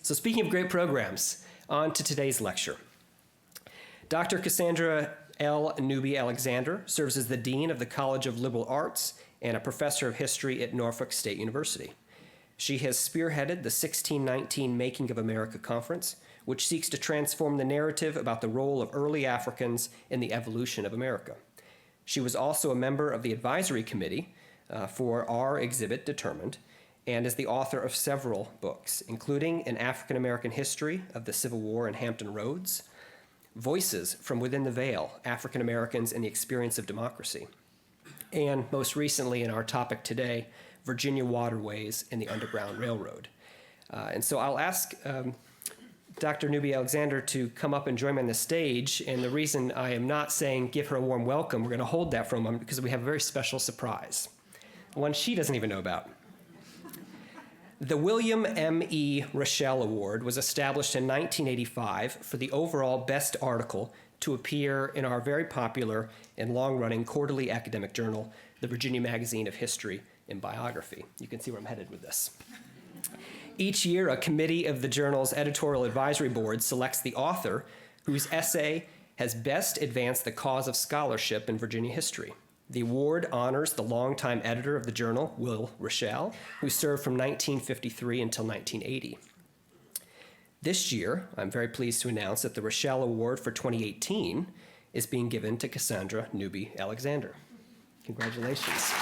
So speaking of great programs, on to today's lecture. Dr. Cassandra Newby-Alexander serves as the Dean of the College of Liberal Arts and a professor of history at Norfolk State University. She has spearheaded the 1619 Making of America Conference, which seeks to transform the narrative about the role of early Africans in the evolution of America. She was also a member of the advisory committee for our exhibit, Determined, and is the author of several books, including An African American History of the Civil War in Hampton Roads, Voices from Within the Veil, African Americans and the Experience of Democracy, and most recently in our topic today, Virginia Waterways and the Underground Railroad. And so I'll ask Dr. Newby-Alexander to come up and join me on the stage, and the reason I am not saying give her a warm welcome, we're going to hold that for a moment because we have a very special surprise, one she doesn't even know about. The William M. E. Rochelle Award was established in 1985 for the overall best article to appear in our very popular and long-running quarterly academic journal, the Virginia Magazine of History and Biography. You can see where I'm headed with this. Each year, a committee of the journal's editorial advisory board selects the author whose essay has best advanced the cause of scholarship in Virginia history. The award honors the longtime editor of the journal, Will Rochelle, who served from 1953 until 1980. This year, I'm very pleased to announce that the Rochelle Award for 2018 is being given to Cassandra Newby-Alexander. Congratulations.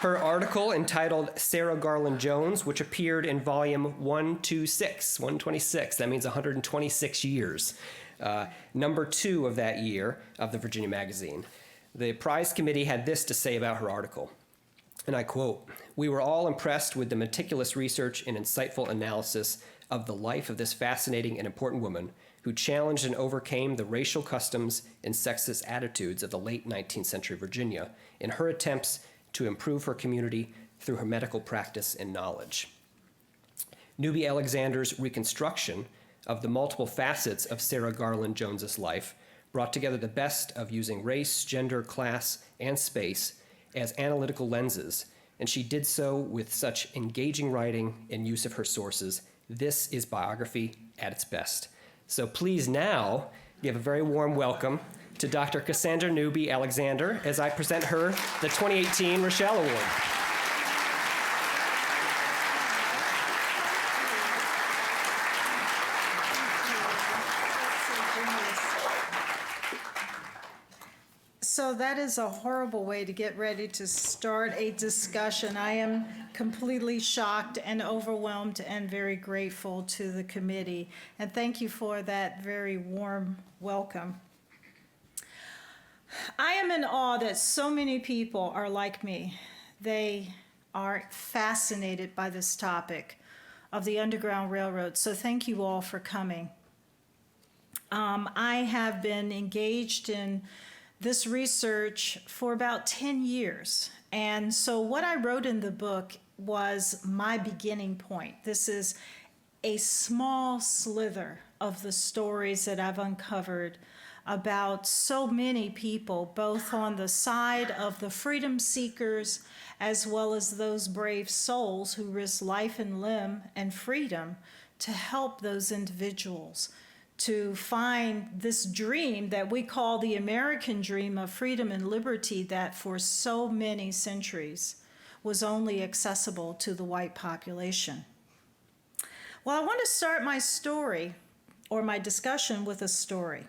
Her article entitled Sarah Garland Jones, which appeared in volume 126, that means 126 years, number 2 of that year of the Virginia Magazine. The prize committee had this to say about her article, and I quote, "We were all impressed with the meticulous research and insightful analysis of the life of this fascinating and important woman who challenged and overcame the racial customs and sexist attitudes of the late 19th century Virginia in her attempts to improve her community through her medical practice and knowledge." Newby-Alexander's reconstruction of the multiple facets of Sarah Garland Jones's life brought together the best of using race, gender, class, and space as analytical lenses, and she did so with such engaging writing and use of her sources. This is biography at its best. So please now give a very warm welcome to Dr. Cassandra Newby-Alexander as I present her the 2018 Rochelle Award. So that is a horrible way to get ready to start a discussion. I am completely shocked and overwhelmed and very grateful to the committee. And thank you for that very warm welcome. I am in awe that so many people are like me. They are fascinated by this topic of the Underground Railroad. So thank you all for coming. I have been engaged in this research for about 10 years. And so what I wrote in the book was my beginning point. This is a small slither of the stories that I've uncovered about so many people, both on the side of the freedom seekers as well as those brave souls who risk life and limb and freedom to help those individuals to find this dream that we call the American dream of freedom and liberty that for so many centuries was only accessible to the white population. Well, I want to start my story or my discussion with a story.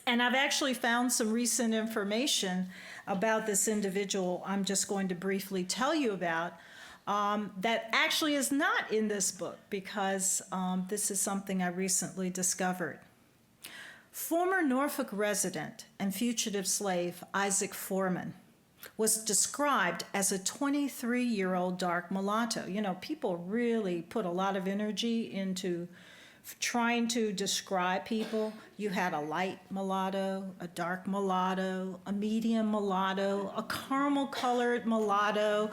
And I've actually found some recent information about this individual I'm just going to briefly tell you about that actually is not in this book because this is something I recently discovered. Former Norfolk resident and fugitive slave Isaac Forman was described as a 23-year-old dark mulatto. You know, people really put a lot of energy into trying to describe people. You had a light mulatto, a dark mulatto, a medium mulatto, a caramel-colored mulatto.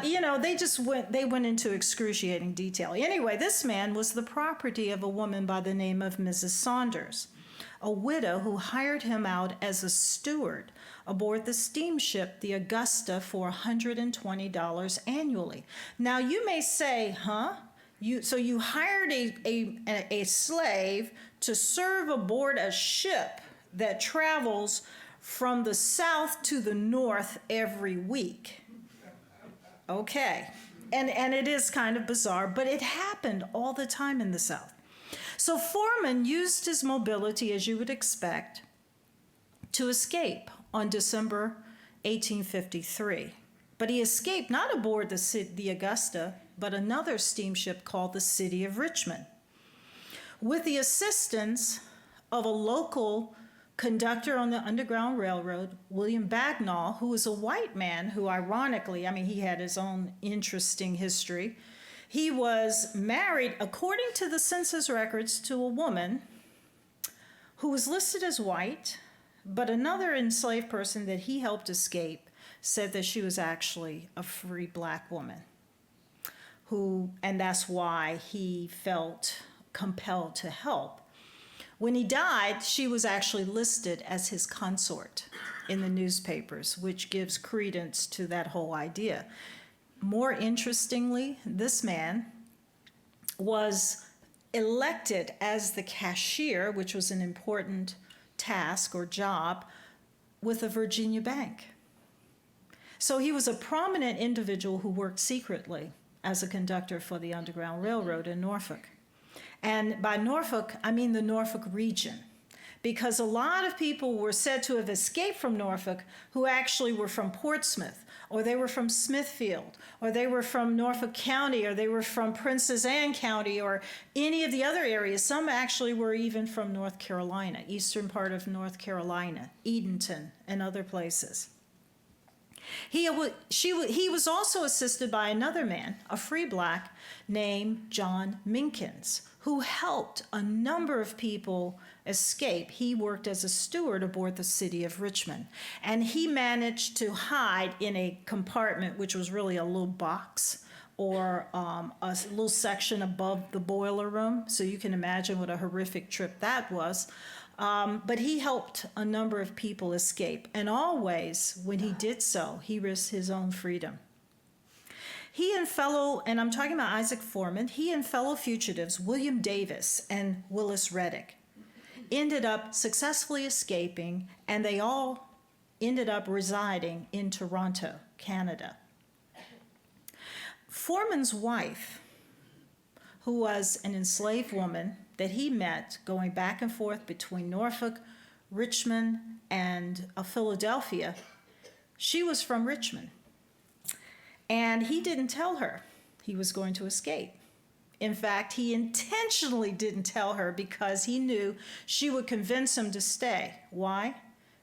They went into excruciating detail. Anyway, this man was the property of a woman by the name of Mrs. Saunders, a widow who hired him out as a steward aboard the steamship, the Augusta, for $120 annually. Now, you may say, huh? So you hired a slave to serve aboard a ship that travels from the south to the north every week. Okay. And it is kind of bizarre, but it happened all the time in the South. So Forman used his mobility, as you would expect, to escape on December 1853. But he escaped not aboard the Augusta, but another steamship called the City of Richmond, with the assistance of a local conductor on the Underground Railroad, William Bagnall, who was a white man who, ironically, he had his own interesting history. He was married, according to the census records, to a woman who was listed as white, but another enslaved person that he helped escape said that she was actually a free black woman, and that's why he felt compelled to help. When he died, she was actually listed as his consort in the newspapers, which gives credence to that whole idea. More interestingly, this man was elected as the cashier, which was an important task or job, with a Virginia bank. So he was a prominent individual who worked secretly as a conductor for the Underground Railroad in Norfolk. And by Norfolk, I mean the Norfolk region, because a lot of people were said to have escaped from Norfolk who actually were from Portsmouth, or they were from Smithfield, or they were from Norfolk County, or they were from Princess Anne County, or any of the other areas. Some actually were even from North Carolina, eastern part of North Carolina, Edenton, and other places. He was also assisted by another man, a free black, named John Minkins, who helped a number of people escape. He worked as a steward aboard the City of Richmond, and he managed to hide in a compartment, which was really a little box or a little section above the boiler room. So you can imagine what a horrific trip that was. But he helped a number of people escape, and always, when he did so, he risked his own freedom. He and I'm talking about Isaac Forman, he and fellow fugitives, William Davis and Willis Reddick, ended up successfully escaping, and they all ended up residing in Toronto, Canada. Forman's wife, who was an enslaved woman that he met going back and forth between Norfolk, Richmond, and Philadelphia, she was from Richmond. And he didn't tell her he was going to escape. In fact, he intentionally didn't tell her because he knew she would convince him to stay. Why?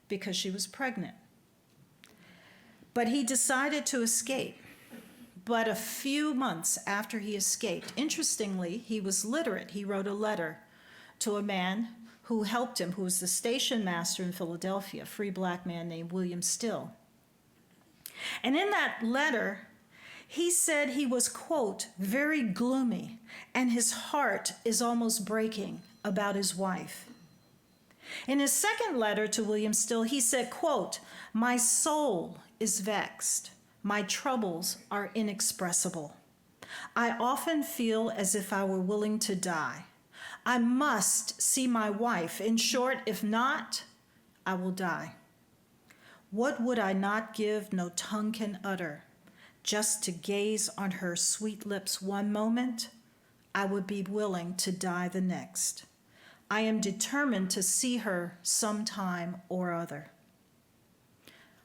Because she was pregnant. But he decided to escape. But a few months after he escaped, interestingly, he was literate. He wrote a letter to a man who helped him, who was the station master in Philadelphia, a free black man named William Still. And in that letter, he said he was, quote, very gloomy, and his heart is almost breaking about his wife. In his second letter to William Still, he said, quote, my soul is vexed. My troubles are inexpressible. I often feel as if I were willing to die. I must see my wife. In short, if not, I will die. What would I not give no tongue can utter? Just to gaze on her sweet lips one moment, I would be willing to die the next. I am determined to see her sometime or other.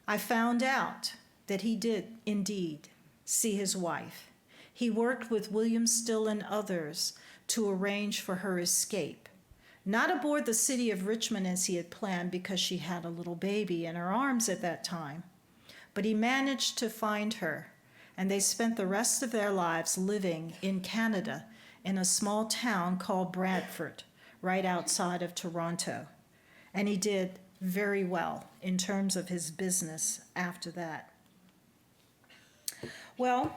I found out that he did indeed see his wife. He worked with William Still and others to arrange for her escape, not aboard the City of Richmond as he had planned because she had a little baby in her arms at that time, but he managed to find her, and they spent the rest of their lives living in Canada in a small town called Bradford, right outside of Toronto. And he did very well in terms of his business after that. Well,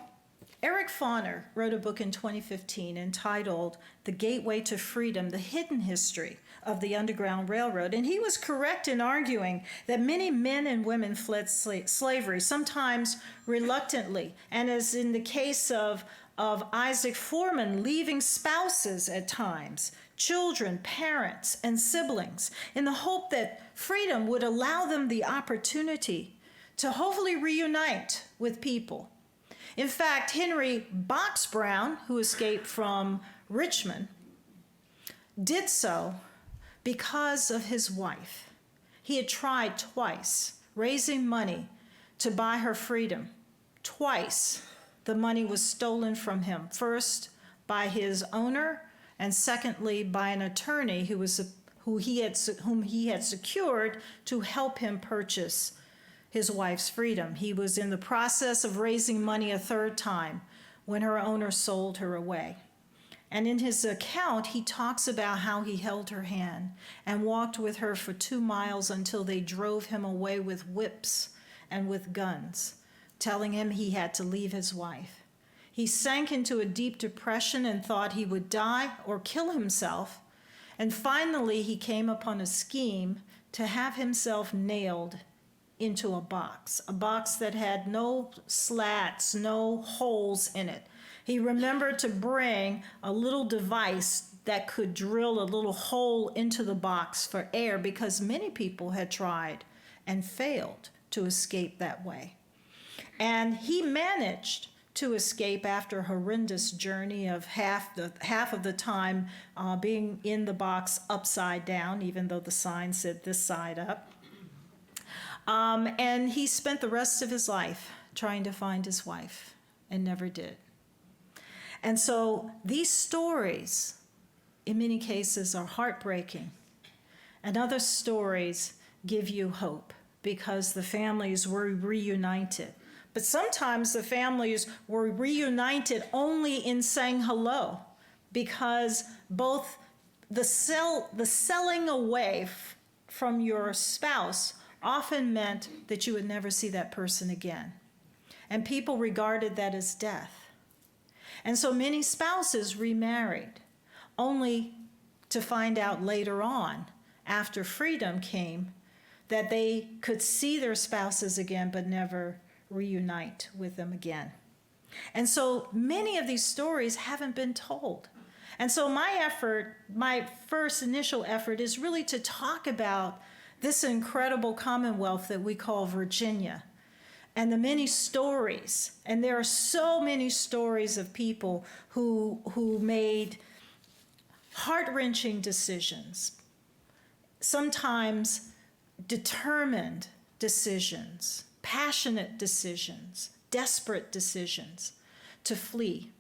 Eric Foner wrote a book in 2015 entitled The Gateway to Freedom, The Hidden History of the Underground Railroad. And he was correct in arguing that many men and women fled slavery, sometimes reluctantly. And as in the case of Isaac Forman, leaving spouses at times, children, parents, and siblings, in the hope that freedom would allow them the opportunity to hopefully reunite with people. In fact, Henry Box Brown, who escaped from Richmond, did so because of his wife. He had tried twice, raising money to buy her freedom. Twice, the money was stolen from him, first by his owner, and secondly by an attorney whom he had secured to help him purchase his wife's freedom. He was in the process of raising money a third time when her owner sold her away. And in his account, he talks about how he held her hand and walked with her for 2 miles until they drove him away with whips and with guns, telling him he had to leave his wife. He sank into a deep depression and thought he would die or kill himself. And finally, he came upon a scheme to have himself nailed into a box that had no slats, no holes in it. He remembered to bring a little device that could drill a little hole into the box for air, because many people had tried and failed to escape that way. And he managed to escape after a horrendous journey of half of the time being in the box upside down, even though the sign said this side up. And he spent the rest of his life trying to find his wife and never did. And so these stories, in many cases, are heartbreaking. And other stories give you hope because the families were reunited. But sometimes the families were reunited only in saying hello, because both the selling away from your spouse often meant that you would never see that person again. And people regarded that as death. And so many spouses remarried, only to find out later on, after freedom came, that they could see their spouses again but never reunite with them again. And so many of these stories haven't been told. And so my first initial effort is really to talk about this incredible commonwealth that we call Virginia, and the many stories. And there are so many stories of people who made heart-wrenching decisions, sometimes determined decisions, passionate decisions, desperate decisions to flee.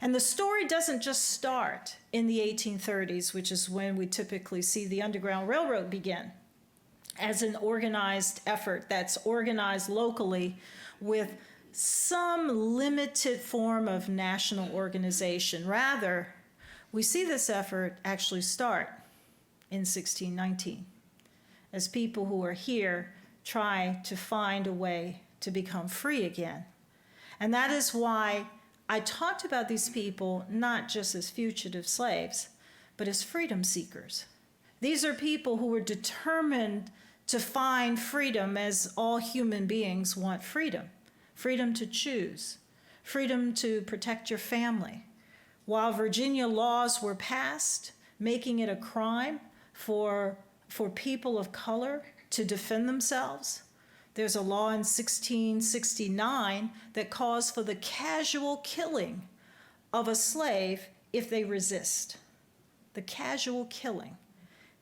And the story doesn't just start in the 1830s, which is when we typically see the Underground Railroad begin, as an organized effort that's organized locally with some limited form of national organization. Rather, we see this effort actually start in 1619, as people who are here try to find a way to become free again. And that is why I talked about these people not just as fugitive slaves, but as freedom seekers. These are people who were determined to find freedom, as all human beings want freedom. Freedom to choose, freedom to protect your family. While Virginia laws were passed, making it a crime for people of color to defend themselves, there's a law in 1669 that calls for the casual killing of a slave if they resist. The casual killing.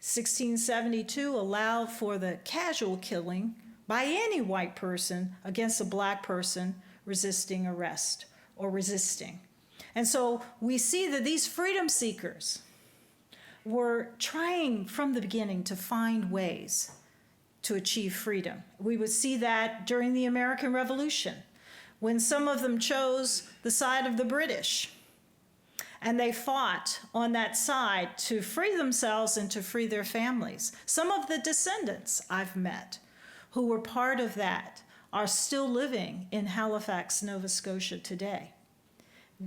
1672 allowed for the casual killing by any white person against a black person resisting arrest or resisting. And so we see that these freedom seekers were trying from the beginning to find ways to achieve freedom. We would see that during the American Revolution, when some of them chose the side of the British, and they fought on that side to free themselves and to free their families. Some of the descendants I've met who were part of that are still living in Halifax, Nova Scotia today.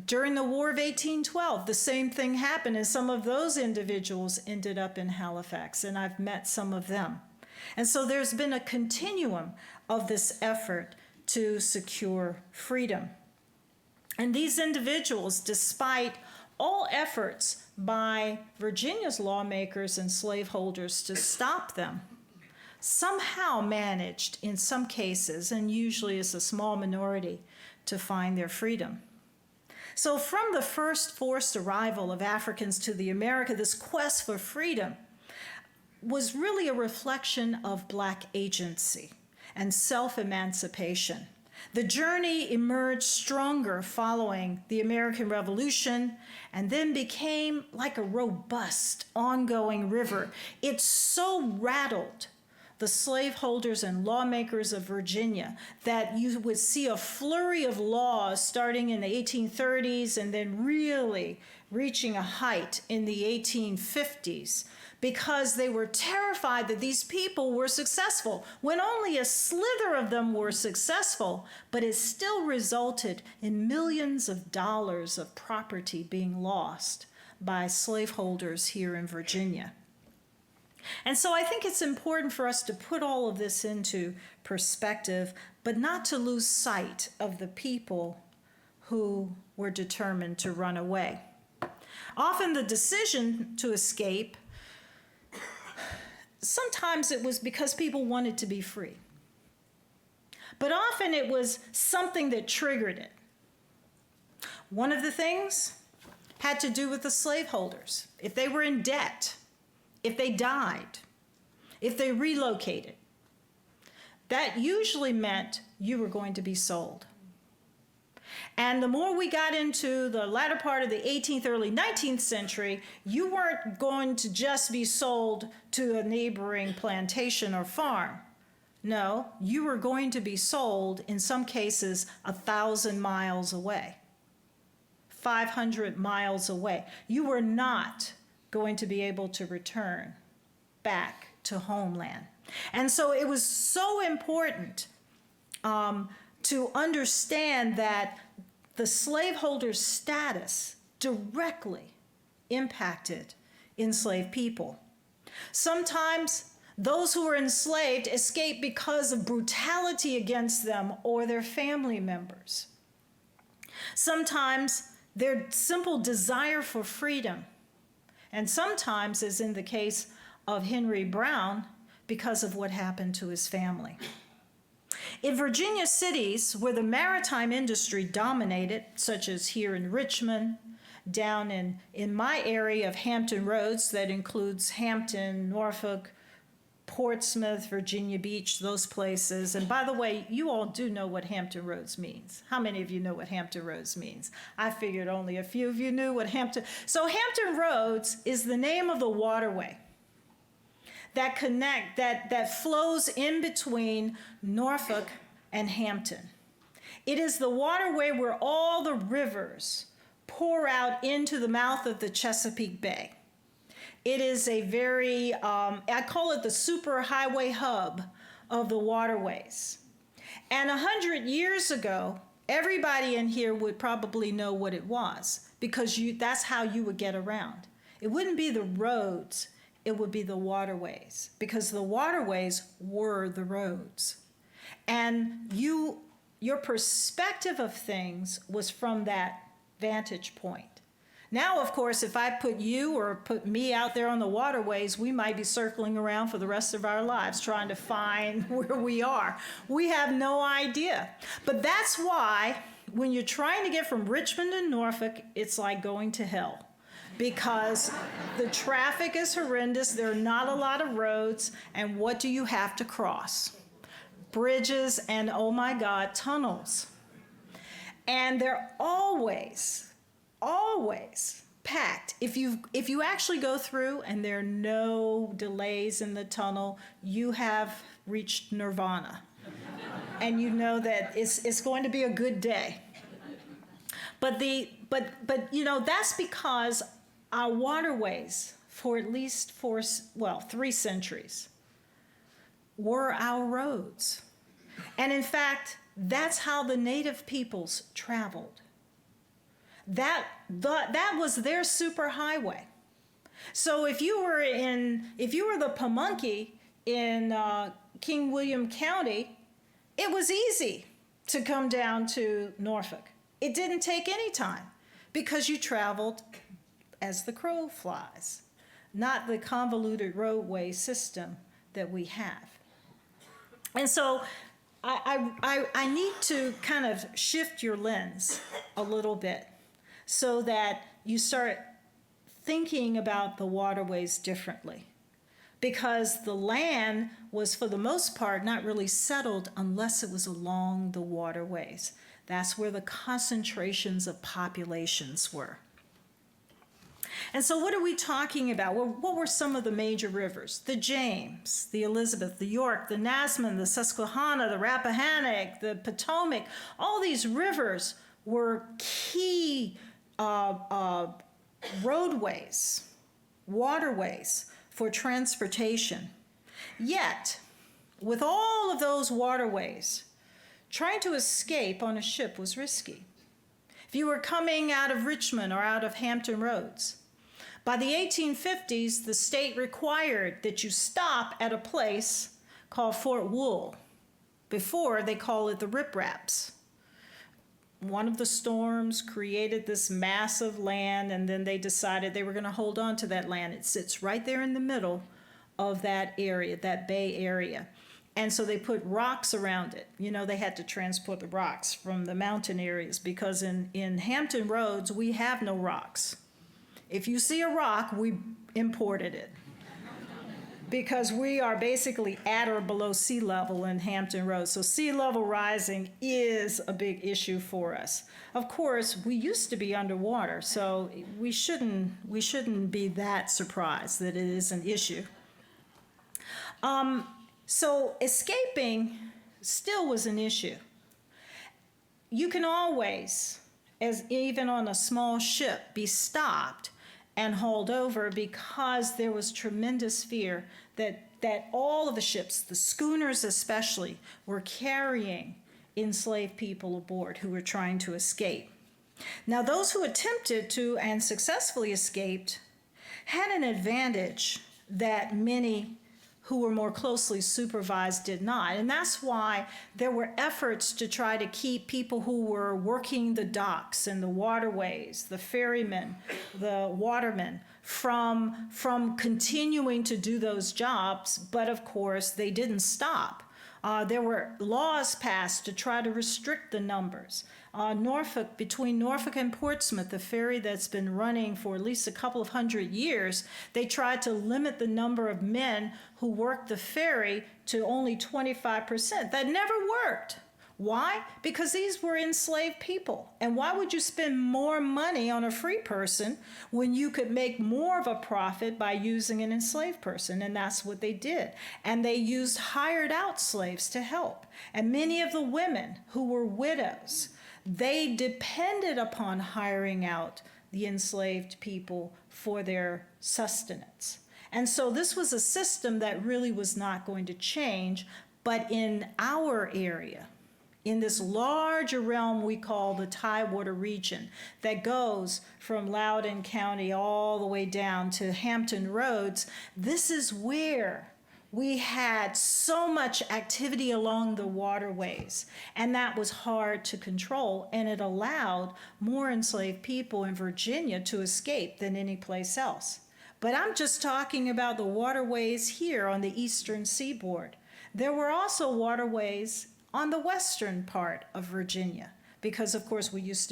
During the War of 1812, the same thing happened, and some of those individuals ended up in Halifax, and I've met some of them. And so there's been a continuum of this effort to secure freedom. And these individuals, despite all efforts by Virginia's lawmakers and slaveholders to stop them, somehow managed, in some cases, and usually it's a small minority, to find their freedom. So from the first forced arrival of Africans to the America, this quest for freedom was really a reflection of Black agency and self-emancipation. The journey emerged stronger following the American Revolution and then became like a robust, ongoing river. It so rattled the slaveholders and lawmakers of Virginia that you would see a flurry of laws starting in the 1830s and then really reaching a height in the 1850s, because they were terrified that these people were successful, when only a slither of them were successful, but it still resulted in millions of dollars of property being lost by slaveholders here in Virginia. And so I think it's important for us to put all of this into perspective, but not to lose sight of the people who were determined to run away. Often the decision to escape, sometimes it was because people wanted to be free. But often it was something that triggered it. One of the things had to do with the slaveholders. If they were in debt, if they died, if they relocated, that usually meant you were going to be sold. And the more we got into the latter part of the 18th, early 19th century, you weren't going to just be sold to a neighboring plantation or farm. No, you were going to be sold, in some cases, 1,000 miles away, 500 miles away. You were not going to be able to return back to homeland. And so it was so important to understand that the slaveholder's status directly impacted enslaved people. Sometimes those who were enslaved escaped because of brutality against them or their family members. Sometimes their simple desire for freedom, and sometimes, as in the case of Henry Brown, because of what happened to his family. In Virginia cities where the maritime industry dominated, such as here in Richmond, down in my area of Hampton Roads, that includes Hampton, Norfolk, Portsmouth, Virginia Beach, those places. And by the way, you all do know what Hampton Roads means. How many of you know what Hampton Roads means? I figured only a few of you knew what So Hampton Roads is the name of the waterway that flows in between Norfolk and Hampton. It is the waterway where all the rivers pour out into the mouth of the Chesapeake Bay. It is a very, I call it the superhighway hub of the waterways. And 100 years ago, everybody in here would probably know what it was, because that's how you would get around. It wouldn't be the roads, it would be the waterways, because the waterways were the roads. And your perspective of things was from that vantage point. Now, of course, if I put you or put me out there on the waterways, we might be circling around for the rest of our lives trying to find where we are. We have no idea. But that's why when you're trying to get from Richmond to Norfolk, it's like going to hell, because the traffic is horrendous. There are not a lot of roads. And what do you have to cross? Bridges and, oh my God, tunnels. And they're always packed. If you actually go through and there are no delays in the tunnel, you have reached nirvana. And you know that it's going to be a good day. But you know, that's because our waterways for at least 3 centuries were our roads. And in fact, that's how the native peoples traveled. That was their superhighway. So if you were the Pamunkey in King William County, it was easy to come down to Norfolk. It didn't take any time because you traveled as the crow flies, not the convoluted roadway system that we have. And so I need to kind of shift your lens a little bit so that you start thinking about the waterways differently. Because the land was, for the most part, not really settled unless it was along the waterways. That's where the concentrations of populations were. And so what are we talking about? Well, what were some of the major rivers? The James, the Elizabeth, the York, the Nasman, the Susquehanna, the Rappahannock, the Potomac. All these rivers were key roadways, waterways for transportation. Yet, with all of those waterways, trying to escape on a ship was risky. If you were coming out of Richmond or out of Hampton Roads, by the 1850s, the state required that you stop at a place called Fort Wool. Before, they call it the Rip Raps. One of the storms created this massive land, and then they decided they were going to hold on to that land. It sits right there in the middle of that area, that bay area. And so they put rocks around it. You know, they had to transport the rocks from the mountain areas because in Hampton Roads, we have no rocks. If you see a rock, we imported it. Because we are basically at or below sea level in Hampton Roads. So sea level rising is a big issue for us. Of course, we used to be underwater, so we shouldn't be that surprised that it is an issue. So escaping still was an issue. You can always, as even on a small ship, be stopped and hauled over because there was tremendous fear that all of the ships, the schooners especially, were carrying enslaved people aboard who were trying to escape. Now, those who attempted to and successfully escaped had an advantage that many who were more closely supervised did not. And that's why there were efforts to try to keep people who were working the docks and the waterways, the ferrymen, the watermen, from continuing to do those jobs. But of course, they didn't stop. There were laws passed to try to restrict the numbers. Norfolk, between Norfolk and Portsmouth, the ferry that's been running for at least a couple of hundred years, they tried to limit the number of men who worked the ferry to only 25%. That never worked. Why? Because these were enslaved people. And why would you spend more money on a free person when you could make more of a profit by using an enslaved person? And that's what they did. And they used hired out slaves to help. And many of the women who were widows, they depended upon hiring out the enslaved people for their sustenance. And so this was a system that really was not going to change. But in our area, in this larger realm we call the Tidewater region that goes from Loudoun County all the way down to Hampton Roads, this is where we had so much activity along the waterways, and that was hard to control, and it allowed more enslaved people in Virginia to escape than any place else. But I'm just talking about the waterways here on the eastern seaboard. There were also waterways on the western part of Virginia, because of course we used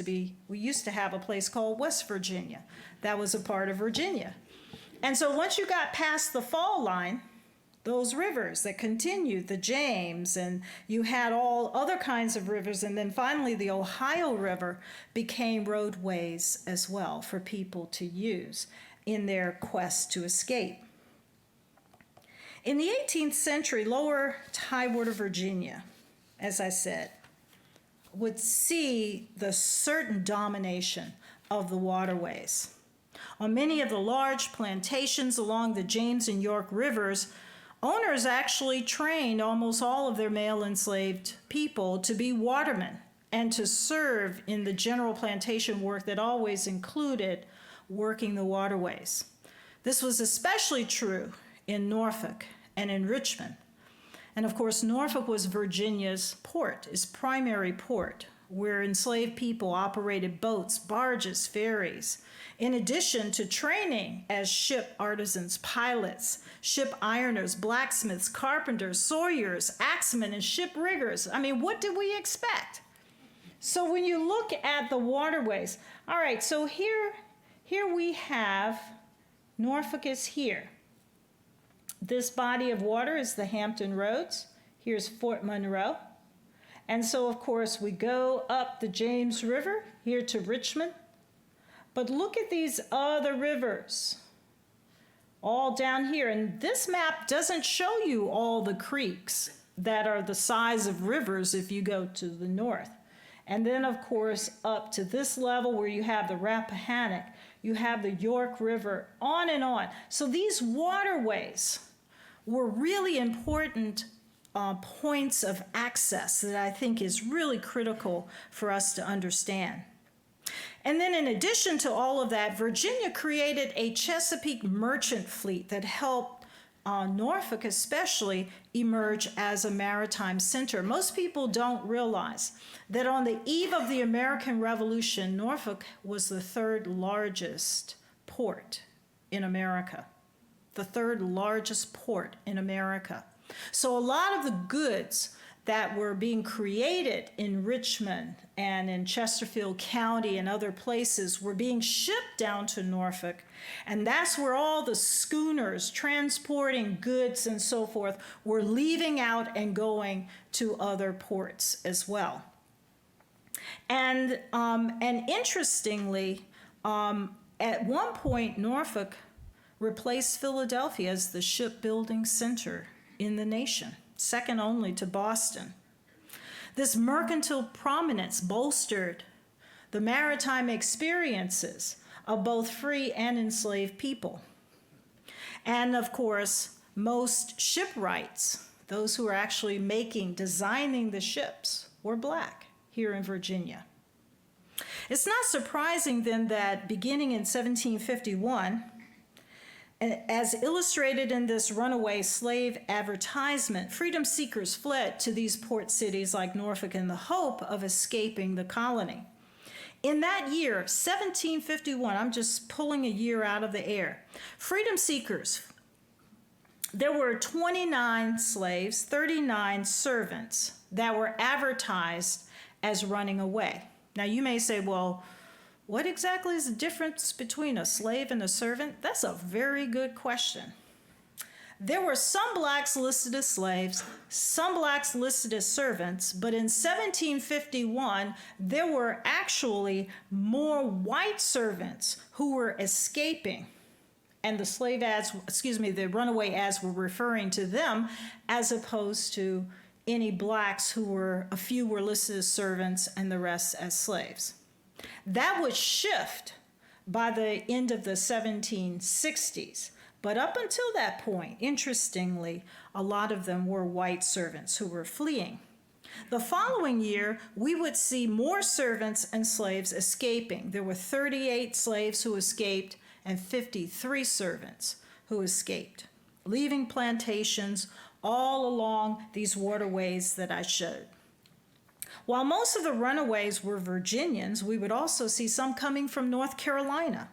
to have a place called West Virginia that was a part of Virginia. And so once you got past the fall line, those rivers that continued, the James, and you had all other kinds of rivers, and then finally the Ohio River became roadways as well for people to use in their quest to escape. In the 18th century, lower Tidewater, Virginia, as I said, would see the certain domination of the waterways. On many of the large plantations along the James and York rivers, owners actually trained almost all of their male enslaved people to be watermen and to serve in the general plantation work that always included working the waterways. This was especially true in Norfolk and in Richmond. And of course, Norfolk was Virginia's port, its primary port, where enslaved people operated boats, barges, ferries, in addition to training as ship artisans, pilots, ship ironers, blacksmiths, carpenters, sawyers, axemen, and ship riggers. I mean, what did we expect? So when you look at the waterways, all right, so here we have, Norfolk is here. This body of water is the Hampton Roads. Here's Fort Monroe. And so, of course, we go up the James River here to Richmond. But look at these other rivers, all down here. And this map doesn't show you all the creeks that are the size of rivers if you go to the north. And then, of course, up to this level where you have the Rappahannock, you have the York River, on and on. So these waterways were really important points of access that I think is really critical for us to understand. And then in addition to all of that, Virginia created a Chesapeake merchant fleet that helped Norfolk especially emerge as a maritime center. Most people don't realize that on the eve of the American Revolution, Norfolk was the third largest port in America. The third largest port in America. So a lot of the goods that were being created in Richmond and in Chesterfield County and other places were being shipped down to Norfolk. And that's where all the schooners transporting goods and so forth were leaving out and going to other ports as well. And interestingly, at one point, Norfolk replaced Philadelphia as the shipbuilding center in the nation, second only to Boston. This mercantile prominence bolstered the maritime experiences of both free and enslaved people. And of course, most shipwrights, those who were actually designing the ships, were Black here in Virginia. It's not surprising then that beginning in 1751, as illustrated in this runaway slave advertisement, freedom seekers fled to these port cities like Norfolk in the hope of escaping the colony. In that year, 1751, I'm just pulling a year out of the air, freedom seekers, there were 29 slaves, 39 servants that were advertised as running away. Now you may say, well, what exactly is the difference between a slave and a servant? That's a very good question. There were some Blacks listed as slaves, some Blacks listed as servants, but in 1751, there were actually more white servants who were escaping. And the the runaway ads were referring to them as opposed to any Blacks a few were listed as servants and the rest as slaves. That would shift by the end of the 1760s. But up until that point, interestingly, a lot of them were white servants who were fleeing. The following year, we would see more servants and slaves escaping. There were 38 slaves who escaped and 53 servants who escaped, leaving plantations all along these waterways that I showed. While most of the runaways were Virginians, we would also see some coming from North Carolina.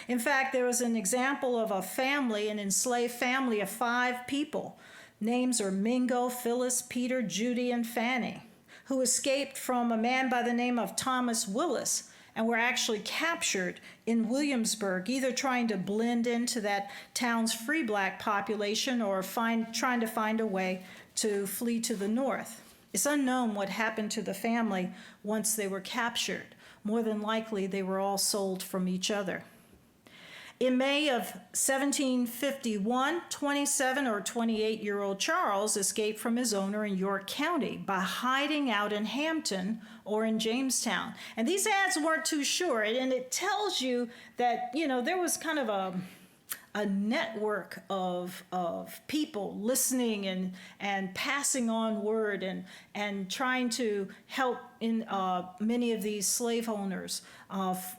In fact, there was an example of a family, an enslaved family of 5 people. Names are Mingo, Phyllis, Peter, Judy, and Fanny, who escaped from a man by the name of Thomas Willis and were actually captured in Williamsburg, either trying to blend into that town's free Black population or trying to find a way to flee to the north. It's unknown what happened to the family once they were captured. More than likely, they were all sold from each other. In May of 1751, 27 or 28-year-old Charles escaped from his owner in York County by hiding out in Hampton or in Jamestown. And these ads weren't too sure, and it tells you that, there was kind of a network of people listening and passing on word and trying to help in many of these slave owners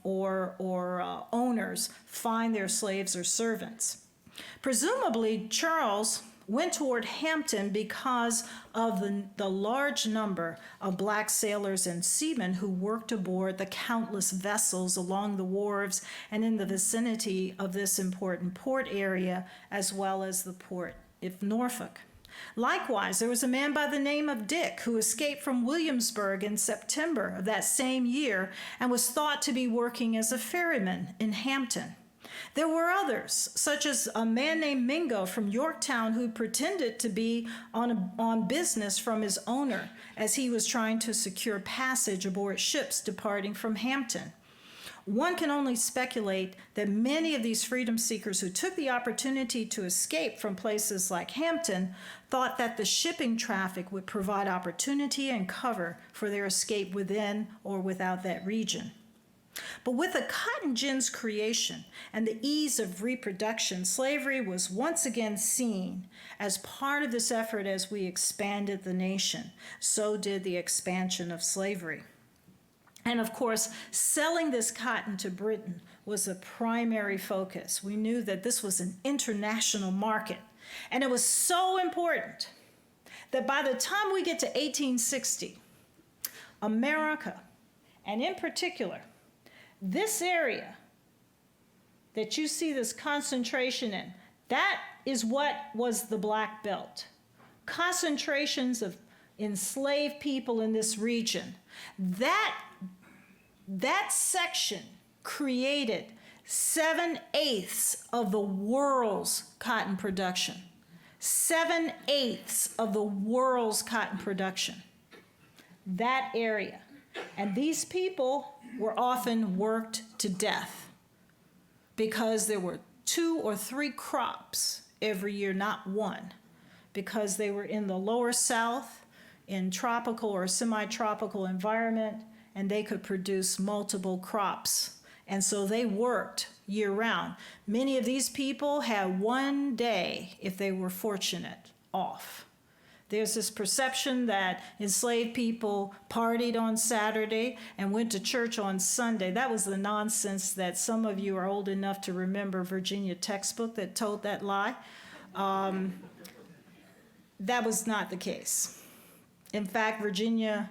or owners find their slaves or servants. Presumably, Charles went toward Hampton because of the large number of black sailors and seamen who worked aboard the countless vessels along the wharves and in the vicinity of this important port area, as well as the port of Norfolk. Likewise, there was a man by the name of Dick who escaped from Williamsburg in September of that same year and was thought to be working as a ferryman in Hampton. There were others, such as a man named Mingo from Yorktown who pretended to be on business from his owner as he was trying to secure passage aboard ships departing from Hampton. One can only speculate that many of these freedom seekers who took the opportunity to escape from places like Hampton thought that the shipping traffic would provide opportunity and cover for their escape within or without that region. But with the cotton gin's creation and the ease of reproduction, slavery was once again seen as part of this effort as we expanded the nation. So did the expansion of slavery. And of course, selling this cotton to Britain was a primary focus. We knew that this was an international market. And it was so important that by the time we get to 1860, America, and in particular, this area that you see this concentration in, that is what was the Black Belt. Concentrations of enslaved people in this region. That section created 7/8 of the world's cotton production. 7/8 of the world's cotton production. That area. And these people were often worked to death because there were 2 or 3 crops every year, not one, because they were in the lower South in tropical or semi-tropical environment, and they could produce multiple crops. And so they worked year-round. Many of these people had one day, if they were fortunate, off. There's this perception that enslaved people partied on Saturday and went to church on Sunday. That was the nonsense that some of you are old enough to remember Virginia textbook that told that lie. That was not the case. In fact, Virginia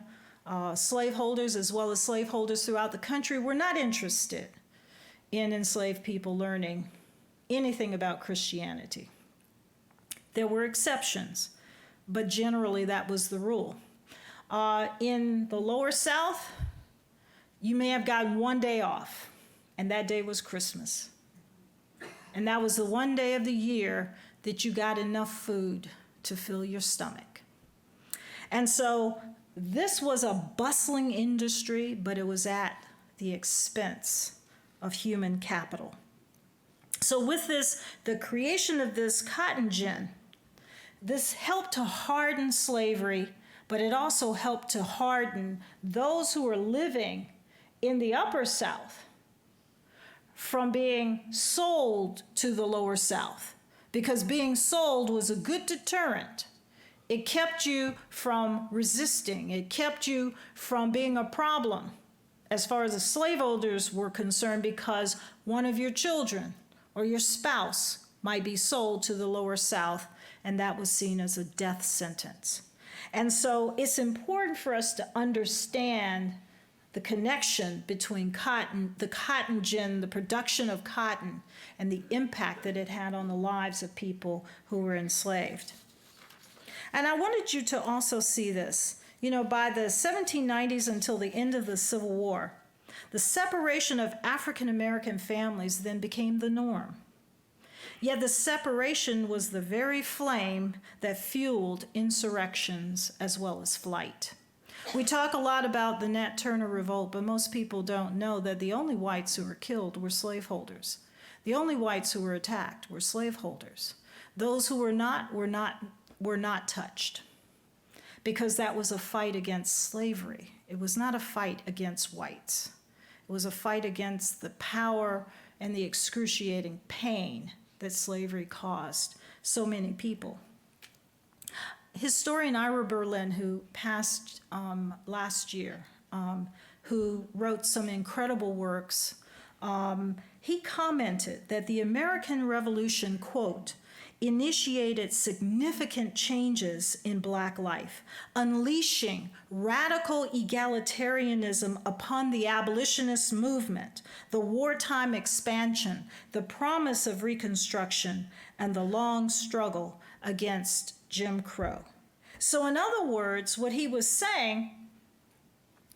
slaveholders, as well as slaveholders throughout the country, were not interested in enslaved people learning anything about Christianity. There were exceptions, but generally that was the rule. In the lower South, you may have gotten one day off, and that day was Christmas. And that was the one day of the year that you got enough food to fill your stomach. And so this was a bustling industry, but it was at the expense of human capital. So with this, the creation of this cotton gin, this helped to harden slavery, but it also helped to harden those who were living in the upper South from being sold to the lower South, because being sold was a good deterrent. It kept you from resisting. It kept you from being a problem as far as the slaveholders were concerned, because one of your children or your spouse might be sold to the lower South, and that was seen as a death sentence. And so it's important for us to understand the connection between cotton, the cotton gin, the production of cotton, and the impact that it had on the lives of people who were enslaved. And I wanted you to also see this. You know, by the 1790s until the end of the Civil War, the separation of African American families then became the norm. Yet the separation was the very flame that fueled insurrections as well as flight. We talk a lot about the Nat Turner Revolt, but most people don't know that the only whites who were killed were slaveholders. The only whites who were attacked were slaveholders. Those who were not touched, because that was a fight against slavery. It was not a fight against whites. It was a fight against the power and the excruciating pain that slavery caused so many people. Historian Ira Berlin, who passed last year, who wrote some incredible works, he commented that the American Revolution, quote, initiated significant changes in Black life, unleashing radical egalitarianism upon the abolitionist movement, the wartime expansion, the promise of Reconstruction, and the long struggle against Jim Crow. So in other words, what he was saying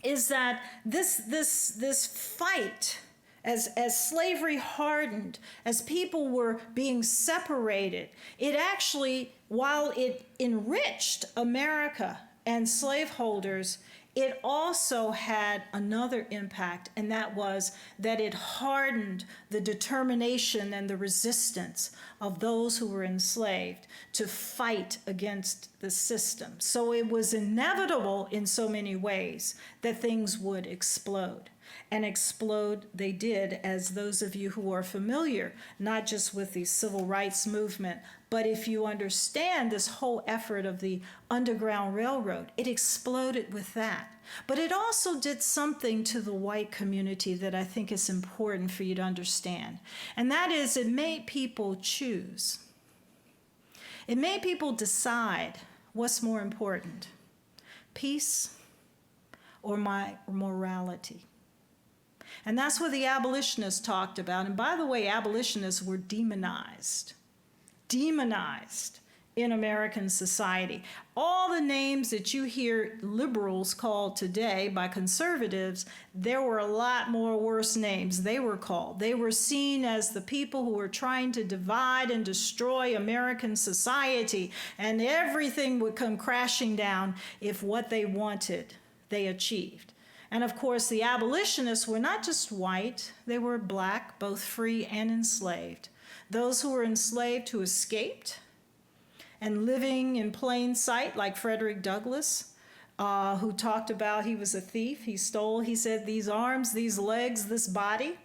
is that this fight, as slavery hardened, as people were being separated, it actually, while it enriched America and slaveholders, it also had another impact, and that was that it hardened the determination and the resistance of those who were enslaved to fight against the system. So it was inevitable in so many ways that things would explode. And explode they did, as those of you who are familiar, not just with the civil rights movement, but if you understand this whole effort of the Underground Railroad, it exploded with that. But it also did something to the white community that I think is important for you to understand. And that is, it made people choose. It made people decide what's more important, peace or my morality. And that's what the abolitionists talked about. And by the way, abolitionists were demonized in American society. All the names that you hear liberals called today by conservatives, there were a lot more worse names they were called. They were seen as the people who were trying to divide and destroy American society, and everything would come crashing down if what they wanted, they achieved. And of course, the abolitionists were not just white, they were Black, both free and enslaved. Those who were enslaved who escaped and living in plain sight, like Frederick Douglass, who talked about he was a thief, he stole, he said, these arms, these legs, this body.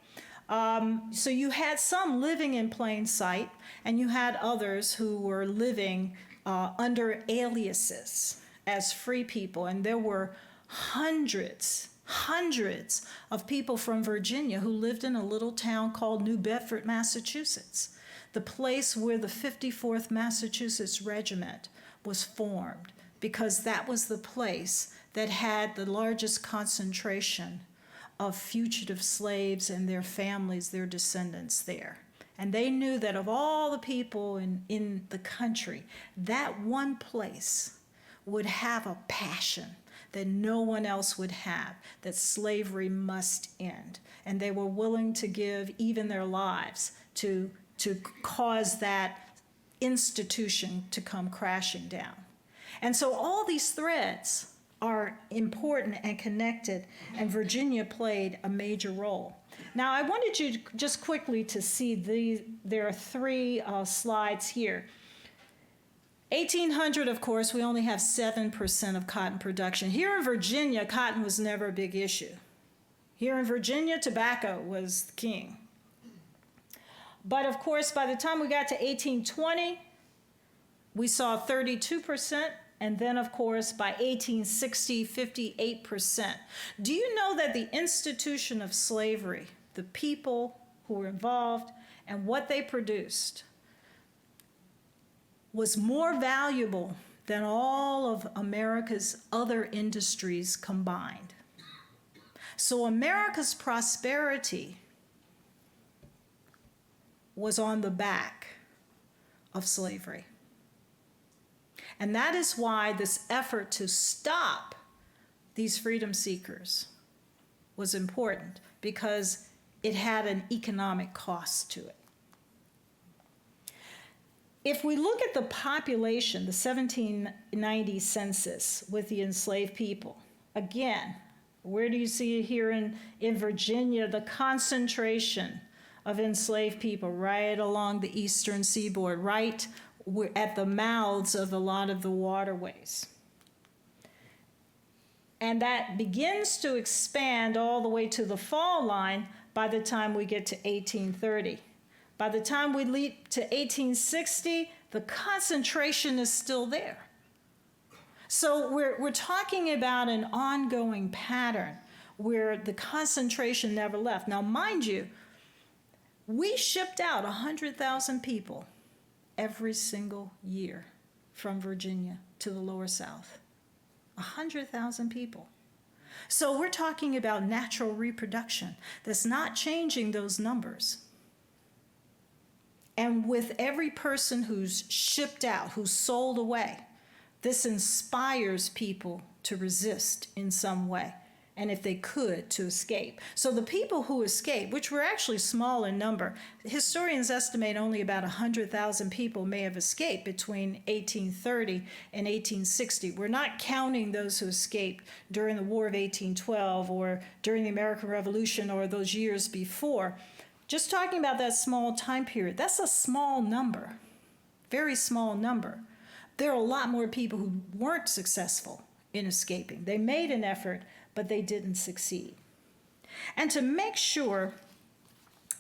So you had some living in plain sight, and you had others who were living under aliases as free people, and there were hundreds of people from Virginia who lived in a little town called New Bedford, Massachusetts, the place where the 54th Massachusetts Regiment was formed, because that was the place that had the largest concentration of fugitive slaves and their families, their descendants there. And they knew that of all the people in the country, that one place would have a passion that no one else would have, that slavery must end. And they were willing to give even their lives to cause that institution to come crashing down. And so all these threads are important and connected, and Virginia played a major role. Now, I wanted you just quickly to see there are three slides here. 1800, of course, we only have 7% of cotton production. Here in Virginia, cotton was never a big issue. Here in Virginia, tobacco was the king. But of course, by the time we got to 1820, we saw 32%, and then of course, by 1860, 58%. Do you know that the institution of slavery, the people who were involved and what they produced, was more valuable than all of America's other industries combined? So America's prosperity was on the back of slavery. And that is why this effort to stop these freedom seekers was important, because it had an economic cost to it. If we look at the population, the 1790 census with the enslaved people, again, where do you see here in Virginia the concentration of enslaved people? Right along the eastern seaboard, right at the mouths of a lot of the waterways. And that begins to expand all the way to the fall line by the time we get to 1830. By the time we leap to 1860, the concentration is still there. So we're talking about an ongoing pattern where the concentration never left. Now, mind you, we shipped out 100,000 people every single year from Virginia to the lower South. 100,000 people. So we're talking about natural reproduction that's not changing those numbers. And with every person who's shipped out, who's sold away, this inspires people to resist in some way, and if they could, to escape. So the people who escaped, which were actually small in number, historians estimate only about 100,000 people may have escaped between 1830 and 1860. We're not counting those who escaped during the War of 1812 or during the American Revolution or those years before. Just talking about that small time period, that's a small number, very small number. There are a lot more people who weren't successful in escaping. They made an effort, but they didn't succeed. And to make sure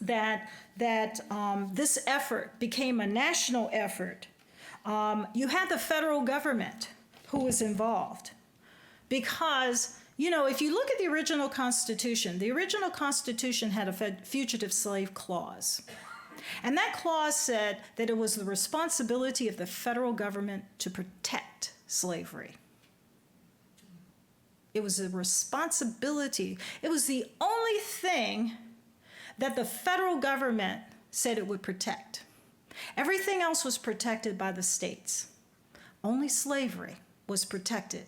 that this effort became a national effort, you had the federal government who was involved. Because, you know, if you look at the original Constitution had a fugitive slave clause. And that clause said that it was the responsibility of the federal government to protect slavery. It was a responsibility. It was the only thing that the federal government said it would protect. Everything else was protected by the states. Only slavery was protected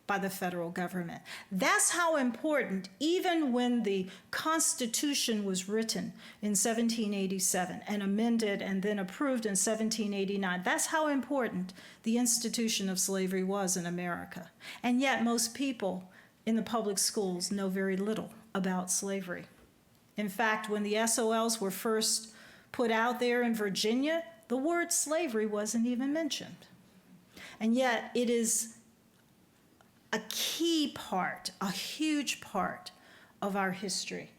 by the federal government. That's how important, even when the Constitution was written in 1787 and amended and then approved in 1789, that's how important the institution of slavery was in America. And yet most people in the public schools know very little about slavery. In fact, when the SOLs were first put out there in Virginia, the word slavery wasn't even mentioned. And yet it is a key part, a huge part of our history.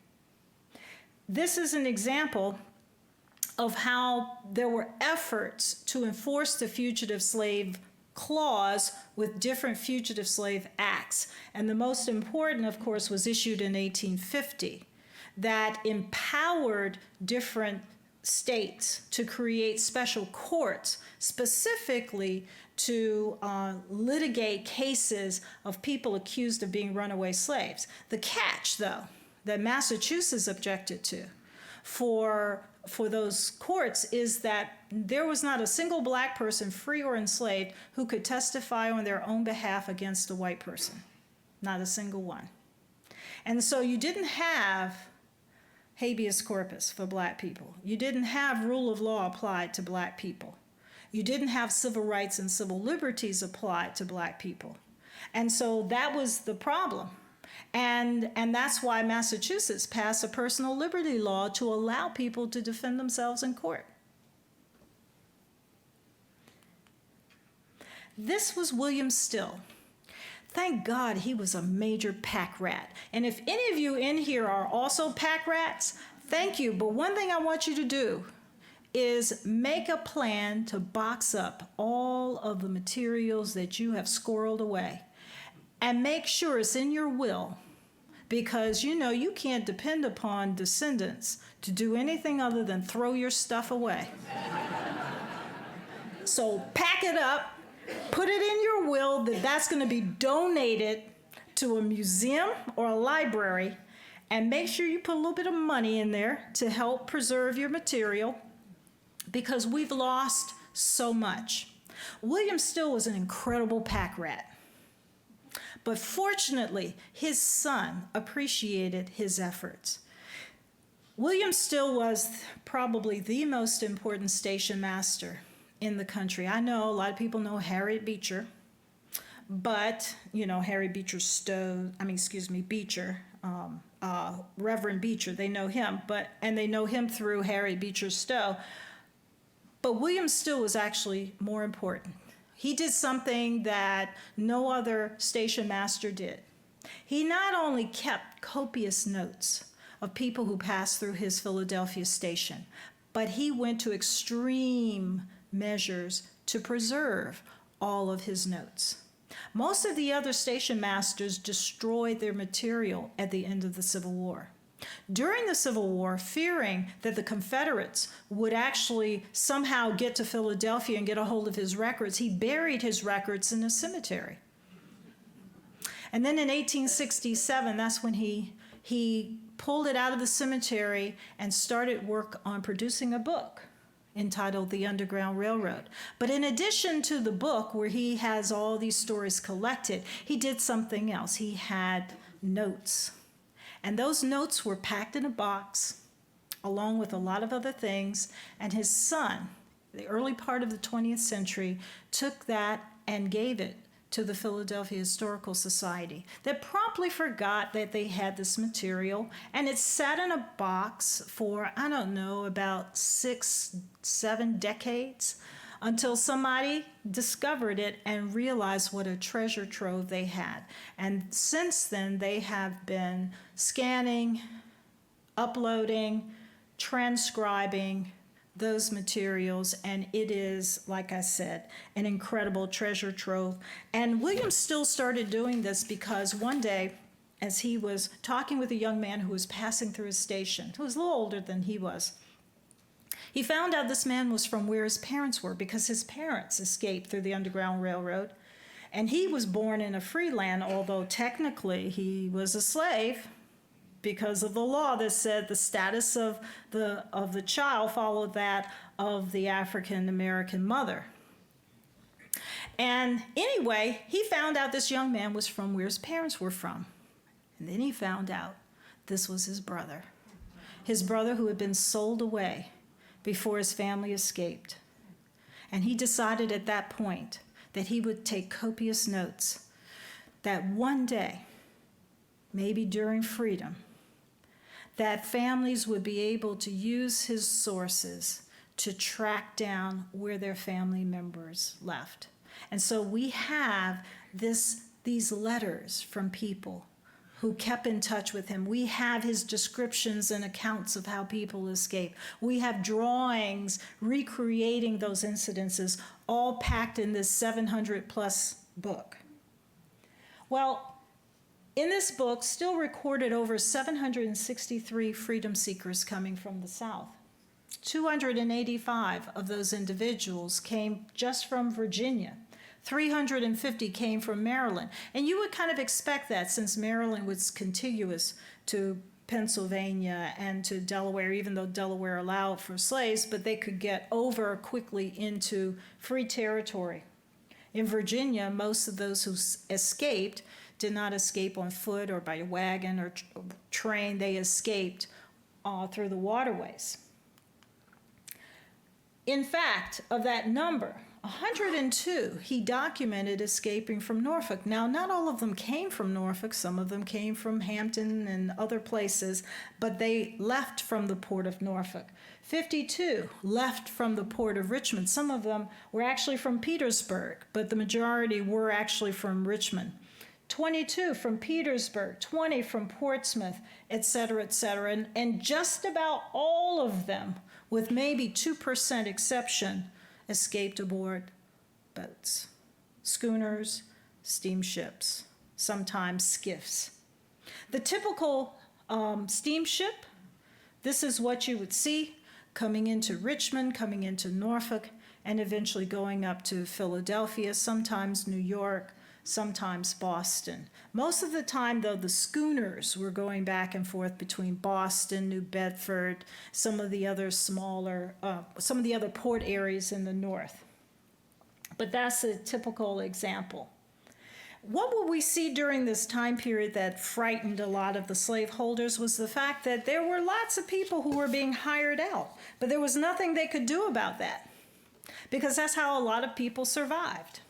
This is an example of how there were efforts to enforce the Fugitive Slave Clause with different Fugitive Slave Acts. And the most important, of course, was issued in 1850 that empowered different states to create special courts specifically to litigate cases of people accused of being runaway slaves. The catch, though, that Massachusetts objected to for those courts is that there was not a single black person, free or enslaved, who could testify on their own behalf against a white person. Not a single one. And so you didn't have habeas corpus for black people. You didn't have rule of law applied to black people. You didn't have civil rights and civil liberties applied to black people. And so that was the problem. And that's why Massachusetts passed a personal liberty law to allow people to defend themselves in court. This was William Still. Thank God he was a major pack rat. And if any of you in here are also pack rats, thank you. But one thing I want you to do is make a plan to box up all of the materials that you have squirreled away. And make sure it's in your will, because you know you can't depend upon descendants to do anything other than throw your stuff away. So pack it up, put it in your will that that's going to be donated to a museum or a library, and make sure you put a little bit of money in there to help preserve your material, because we've lost so much. William Still was an incredible pack rat. But fortunately, his son appreciated his efforts. William Still was probably the most important station master in the country. I know a lot of people know Harriet Beecher, but, you know, Beecher, Reverend Beecher, they know him, and they know him through Harriet Beecher Stowe. But William Still was actually more important. He did something that no other station master did. He not only kept copious notes of people who passed through his Philadelphia station, but he went to extreme measures to preserve all of his notes. Most of the other station masters destroyed their material at the end of the Civil War. During the Civil War, fearing that the Confederates would actually somehow get to Philadelphia and get a hold of his records, he buried his records in a cemetery. And then in 1867, that's when he pulled it out of the cemetery and started work on producing a book entitled The Underground Railroad. But in addition to the book where he has all these stories collected, he did something else. He had notes. And those notes were packed in a box along with a lot of other things. And his son, the early part of the 20th century, took that and gave it to the Philadelphia Historical Society. They promptly forgot that they had this material, and it sat in a box for, I don't know, about 6-7 decades until somebody discovered it and realized what a treasure trove they had. And since then, they have been scanning, uploading, transcribing those materials, and it is, like I said, an incredible treasure trove. And William Still started doing this because one day, as he was talking with a young man who was passing through his station, who was a little older than he was, he found out this man was from where his parents were because his parents escaped through the Underground Railroad. And he was born in a free land, although technically he was a slave because of the law that said the status of the child followed that of the African American mother. And anyway, he found out this young man was from where his parents were from. And then he found out this was his brother who had been sold away before his family escaped. And he decided at that point that he would take copious notes, that one day, maybe during freedom, that families would be able to use his sources to track down where their family members left. And so we have these letters from people who kept in touch with him. We have his descriptions and accounts of how people escaped. We have drawings recreating those incidences, all packed in this 700-plus book. Well, in this book, Still recorded over 763 freedom seekers coming from the South. 285 of those individuals came just from Virginia. 350 came from Maryland. And you would kind of expect that since Maryland was contiguous to Pennsylvania and to Delaware, even though Delaware allowed for slaves, but they could get over quickly into free territory. In Virginia, most of those who escaped did not escape on foot or by wagon or train. They escaped through the waterways. In fact, of that number, 102 he documented escaping from Norfolk. Now, not all of them came from Norfolk. Some of them came from Hampton and other places, but they left from the port of Norfolk. 52 left from the port of Richmond. Some of them were actually from Petersburg, but the majority were actually from Richmond. 22 from Petersburg, 20 from Portsmouth, et cetera, and just about all of them, with maybe 2% exception, escaped aboard boats, schooners, steamships, sometimes skiffs. The typical steamship, this is what you would see coming into Richmond, coming into Norfolk, and eventually going up to Philadelphia, sometimes New York, sometimes Boston. Most of the time, though, the schooners were going back and forth between Boston, New Bedford, some of the other port areas in the north. But that's a typical example. What would we see during this time period that frightened a lot of the slaveholders was the fact that there were lots of people who were being hired out, but there was nothing they could do about that, because that's how a lot of people survived.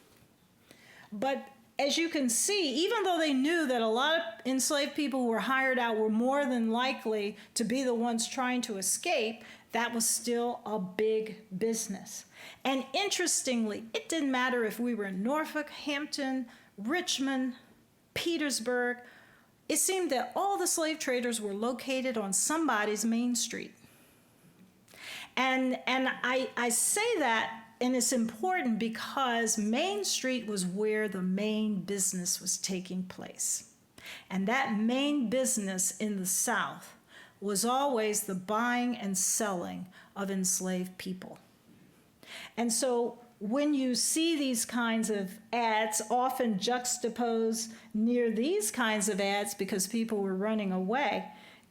But as you can see, even though they knew that a lot of enslaved people who were hired out were more than likely to be the ones trying to escape, that was still a big business. And interestingly, it didn't matter if we were in Norfolk, Hampton, Richmond, Petersburg. It seemed that all the slave traders were located on somebody's main street. And I say that, and it's important because Main Street was where the main business was taking place. And that main business in the South was always the buying and selling of enslaved people. And so when you see these kinds of ads often juxtaposed near these kinds of ads because people were running away,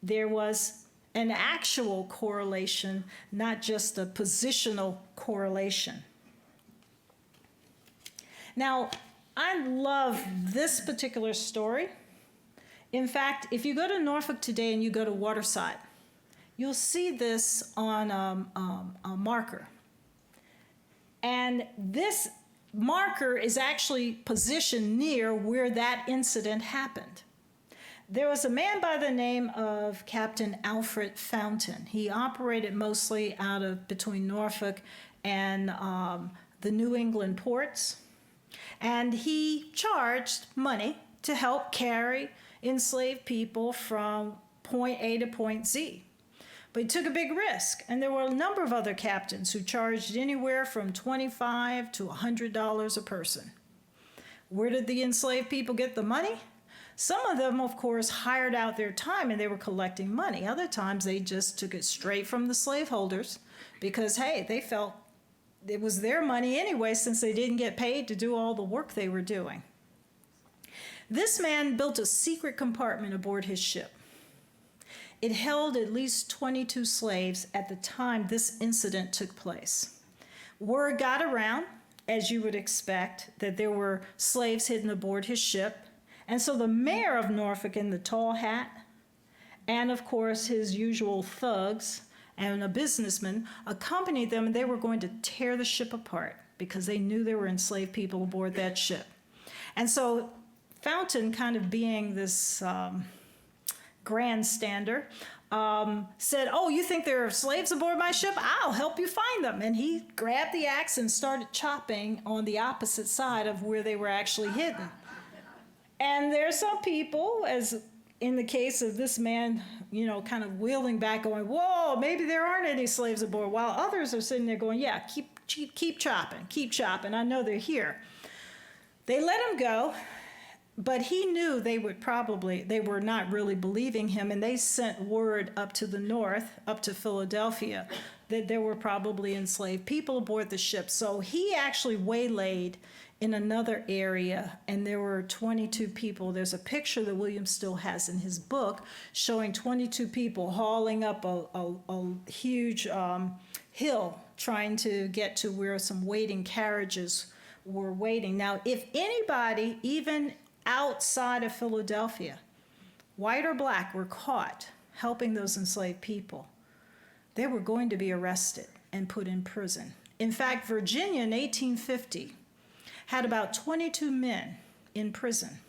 there was an actual correlation, not just a positional correlation. Now, I love this particular story. In fact, if you go to Norfolk today and you go to Waterside, you'll see this on a marker. And this marker is actually positioned near where that incident happened. There was a man by the name of Captain Alfred Fountain. He operated mostly out of between Norfolk and the New England ports. And he charged money to help carry enslaved people from point A to point Z. But he took a big risk, and there were a number of other captains who charged anywhere from $25 to $100 a person. Where did the enslaved people get the money? Some of them, of course, hired out their time and they were collecting money. Other times they just took it straight from the slaveholders because, hey, they felt it was their money anyway since they didn't get paid to do all the work they were doing. This man built a secret compartment aboard his ship. It held at least 22 slaves at the time this incident took place. Word got around, as you would expect, that there were slaves hidden aboard his ship. And so the mayor of Norfolk in the tall hat, and of course his usual thugs and a businessman accompanied them, and they were going to tear the ship apart because they knew there were enslaved people aboard that ship. And so Fountain, kind of being this grandstander, said, "Oh, you think there are slaves aboard my ship? I'll help you find them." And he grabbed the axe and started chopping on the opposite side of where they were actually hidden. And there's some people, as in the case of this man, kind of wheeling back going, "Whoa, maybe there aren't any slaves aboard," while others are sitting there going, "Yeah, keep chopping. I know they're here." They let him go, but he knew they were not really believing him, and they sent word up to the north, up to Philadelphia, that there were probably enslaved people aboard the ship. So he actually waylaid in another area, and there were 22 people. There's a picture that William still has in his book showing 22 people hauling up a huge hill trying to get to where some waiting carriages were waiting. Now, if anybody, even outside of Philadelphia, white or black, were caught helping those enslaved people, they were going to be arrested and put in prison. In fact, Virginia in 1850 had about 22 men in prison.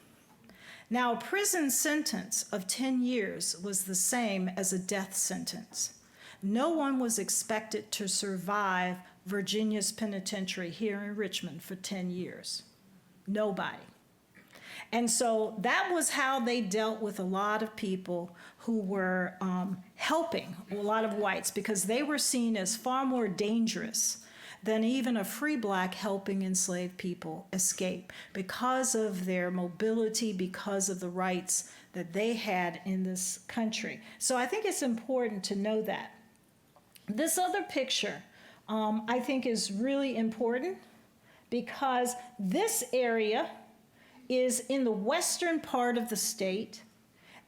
Now, a prison sentence of 10 years was the same as a death sentence. No one was expected to survive Virginia's penitentiary here in Richmond for 10 years. Nobody. And so that was how they dealt with a lot of people who were helping a lot of whites, because they were seen as far more dangerous than even a free black helping enslaved people escape because of their mobility, because of the rights that they had in this country. So I think it's important to know that. This other picture I think is really important because this area is in the western part of the state,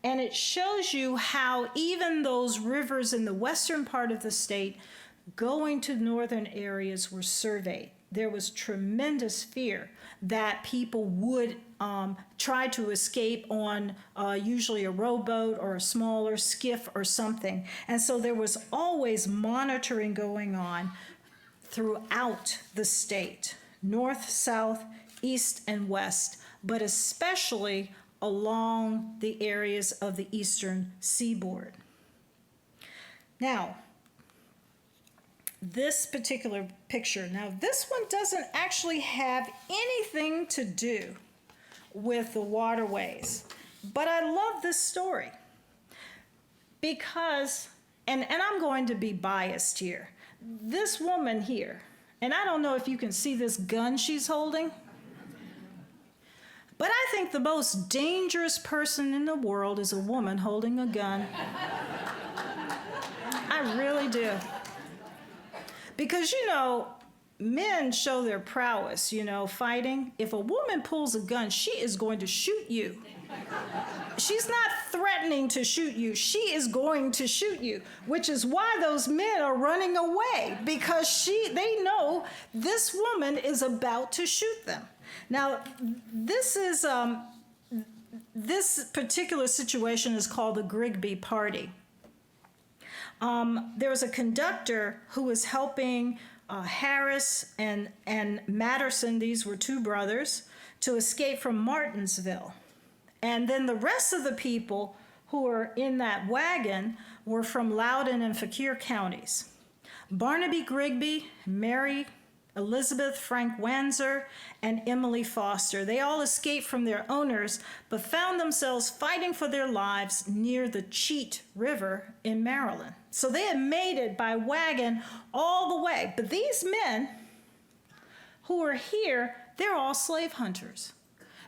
and it shows you how even those rivers in the western part of the state going to northern areas were surveyed. There was tremendous fear that people would try to escape on usually a rowboat or a smaller skiff or something. And so there was always monitoring going on throughout the state, north, south, east, and west, but especially along the areas of the eastern seaboard. Now, this particular picture, now this one doesn't actually have anything to do with the Waterways, but I love this story because, and I'm going to be biased here, this woman here, and I don't know if you can see this gun she's holding, but I think the most dangerous person in the world is a woman holding a gun. I really do. Because, men show their prowess, fighting. If a woman pulls a gun, she is going to shoot you. She's not threatening to shoot you. She is going to shoot you, which is why those men are running away, because they know this woman is about to shoot them. Now, this particular situation is called the Rigby Party. There was a conductor who was helping Harris and Matterson, these were two brothers, to escape from Martinsville. And then the rest of the people who were in that wagon were from Loudoun and Fauquier counties. Barnaby Rigby, Mary Elizabeth, Frank Wanzer, and Emily Foster. They all escaped from their owners, but found themselves fighting for their lives near the Cheat River in Maryland. So they had made it by wagon all the way. But these men who are here, they're all slave hunters.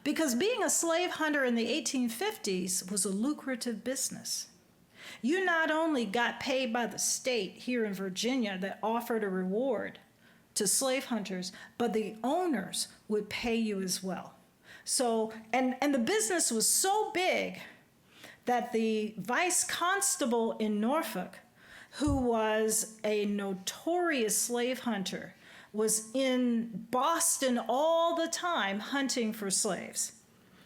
Because being a slave hunter in the 1850s was a lucrative business. You not only got paid by the state here in Virginia that offered a reward to slave hunters, but the owners would pay you as well. So, and the business was so big that the vice constable in Norfolk, who was a notorious slave hunter, was in Boston all the time hunting for slaves.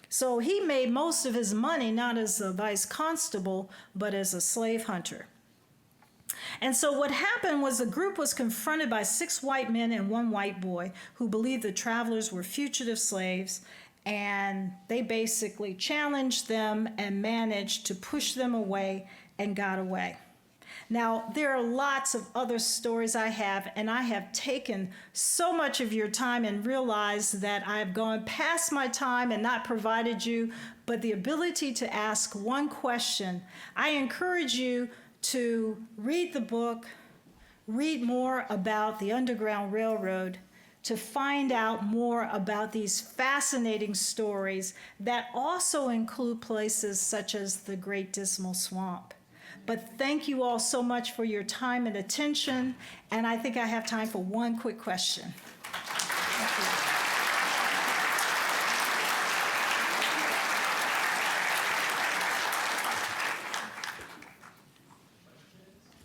So he made most of his money not as a vice constable, but as a slave hunter. And so what happened was the group was confronted by 6 white men and 1 white boy who believed the travelers were fugitive slaves, and they basically challenged them and managed to push them away and got away. Now, there are lots of other stories I have, and I have taken so much of your time and realized that I've gone past my time and not provided you, but the ability to ask one question. I encourage you to read the book, read more about the Underground Railroad, to find out more about these fascinating stories that also include places such as the Great Dismal Swamp. But thank you all so much for your time and attention, and I think I have time for one quick question. Thank you.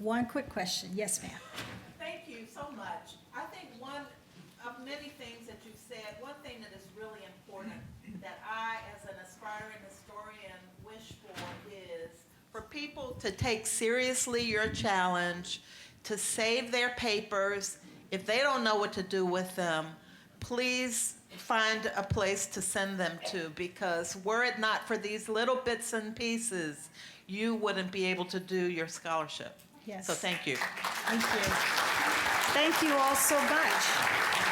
One quick question. Yes, ma'am. Thank you so much. I think one of many things that you've said, one thing that is really important that I, as an aspiring historian, wish for is for people to take seriously your challenge, to save their papers. If they don't know what to do with them, please find a place to send them to, because were it not for these little bits and pieces, you wouldn't be able to do your scholarship. Yes. So thank you. Thank you. Thank you all so much.